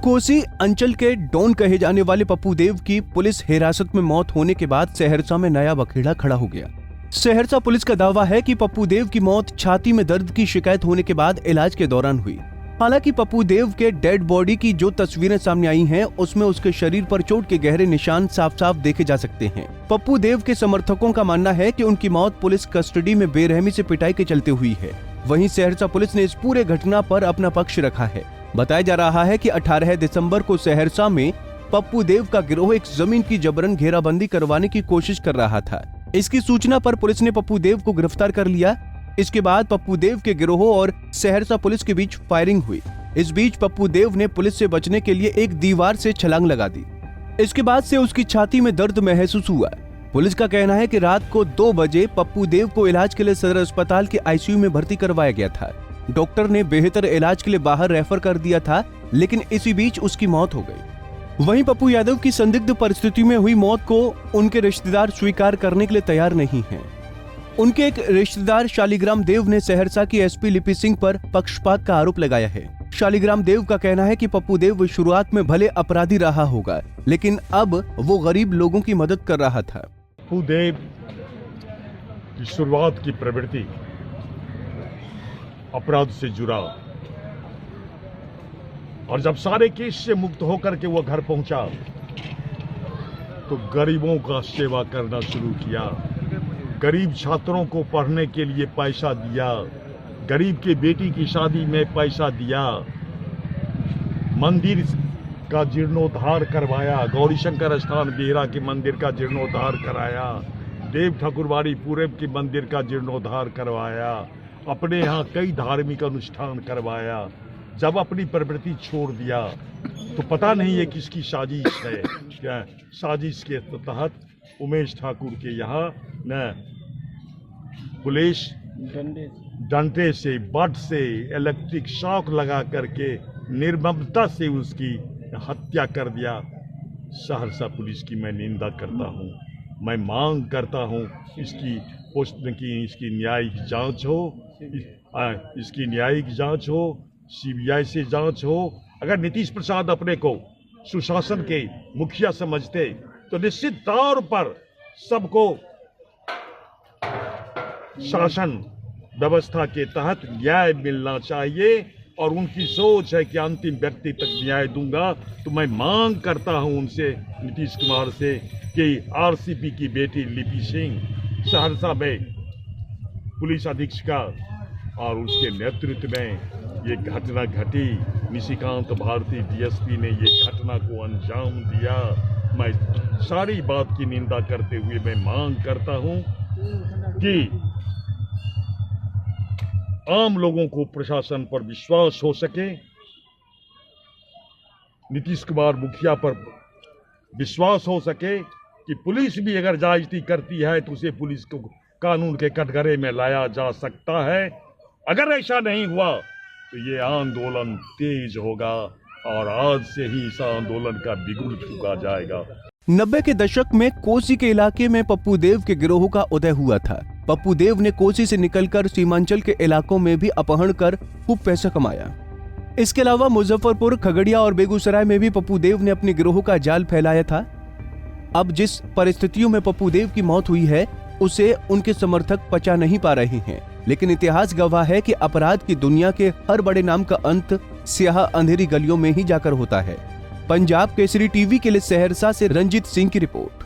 कोसी अंचल के डॉन कहे जाने वाले पप्पू देव की पुलिस हिरासत में मौत होने के बाद सहरसा में नया बखेड़ा खड़ा हो गया। सहरसा पुलिस का दावा है कि पप्पू देव की मौत छाती में दर्द की शिकायत होने के बाद इलाज के दौरान हुई। हालांकि पप्पू देव के डेड बॉडी की जो तस्वीरें सामने आई हैं, उसमें उसके शरीर पर चोट के गहरे निशान साफ साफ देखे जा सकते हैं। पप्पू देव के समर्थकों का मानना है कि उनकी मौत पुलिस कस्टडी में बेरहमी से पिटाई के चलते हुई है। वहीं सहरसा पुलिस ने इस पूरे घटना पर अपना पक्ष रखा है। बताया जा रहा है कि 18 दिसंबर को सहरसा में पप्पू देव का गिरोह एक जमीन की जबरन घेराबंदी करवाने की कोशिश कर रहा था। इसकी सूचना पर पुलिस ने पप्पू देव को गिरफ्तार कर लिया। इसके बाद पप्पू देव के गिरोह और सहरसा पुलिस के बीच फायरिंग हुई। इस बीच पप्पू देव ने पुलिस से बचने के लिए एक दीवार से छलांग लगा दी। इसके बाद से उसकी छाती में दर्द महसूस हुआ। पुलिस का कहना है कि रात को 2 बजे पप्पू देव को इलाज के लिए सदर अस्पताल के आईसीयू में भर्ती करवाया गया था। डॉक्टर ने बेहतर इलाज के लिए बाहर रेफर कर दिया था, लेकिन इसी बीच उसकी मौत हो गई। वहीं पप्पू यादव की संदिग्ध परिस्थिति में हुई मौत को उनके रिश्तेदार स्वीकार करने के लिए तैयार नहीं हैं। उनके एक रिश्तेदार शालिग्राम देव ने सहरसा की एसपी लिपि सिंह पर पक्षपात का आरोप लगाया है। शालिग्राम देव का कहना है कि पप्पू देव शुरुआत में भले अपराधी रहा होगा, लेकिन अब वो गरीब लोगों की मदद कर रहा था। पप्पू देव की शुरुआत की प्रवृत्ति अपराध से जुड़ा, और जब सारे केस से मुक्त होकर के वो घर पहुंचा तो गरीबों का सेवा करना शुरू किया। गरीब छात्रों को पढ़ने के लिए पैसा दिया, गरीब की बेटी की शादी में पैसा दिया, मंदिर का जीर्णोद्धार करवाया, गौरी शंकर स्थान बेहरा के मंदिर का जीर्णोद्धार कराया, देव ठाकुरबाड़ी पूरब के मंदिर का जीर्णोद्धार करवाया, अपने यहाँ कई धार्मिक अनुष्ठान करवाया। जब अपनी प्रवृत्ति छोड़ दिया तो पता नहीं है किसकी साजिश है। क्या साजिश के तहत उमेश ठाकुर के यहाँ न पुलिस डंडे से, बट से, इलेक्ट्रिक शॉक लगा करके निर्ममता से उसकी हत्या कर दिया। सहरसा पुलिस की मैं निंदा करता हूँ। मैं मांग करता हूँ इसकी न्यायिक जांच हो, इसकी न्यायिक जांच हो, सीबीआई से जांच हो। अगर नीतीश प्रसाद अपने को सुशासन के मुखिया समझते तो निश्चित तौर पर सबको शासन व्यवस्था के तहत न्याय मिलना चाहिए, और उनकी सोच है कि अंतिम व्यक्ति तक न्याय दूंगा। तो मैं मांग करता हूं उनसे, नीतीश कुमार से, कि आरसीपी की बेटी लिपि सिंह सहरसा में पुलिस अधीक्षिका और उसके नेतृत्व में ये घटना घटी। निशिकांत भारती डीएसपी ने ये घटना को अंजाम दिया। मैं सारी बात की निंदा करते हुए मैं मांग करता हूं कि आम लोगों को प्रशासन पर विश्वास हो सके, नीतीश कुमार मुखिया पर विश्वास हो सके कि पुलिस भी अगर जायजती करती है तो उसे पुलिस को कानून के कटघरे में लाया जा सकता है। अगर ऐसा नहीं हुआ तो ये आंदोलन तेज होगा, और आज से ही इस आंदोलन का बिगुल फूंका जाएगा। 90 के दशक में कोसी के इलाके में पप्पू देव के गिरोह का उदय हुआ था। पप्पू देव ने कोसी से निकलकर सीमांचल के इलाकों में भी अपहरण कर खूब पैसा कमाया। इसके अलावा मुजफ्फरपुर, खगड़िया और बेगूसराय में भी पप्पू देव ने अपने गिरोह का जाल फैलाया था। अब जिस परिस्थितियों में पप्पू देव की मौत हुई है, उसे उनके समर्थक पचा नहीं पा रहे हैं, लेकिन इतिहास गवाह है कि अपराध की दुनिया के हर बड़े नाम का अंत स्याह अंधेरी गलियों में ही जाकर होता है। पंजाब केसरी टीवी के लिए सहरसा से रंजीत सिंह की रिपोर्ट।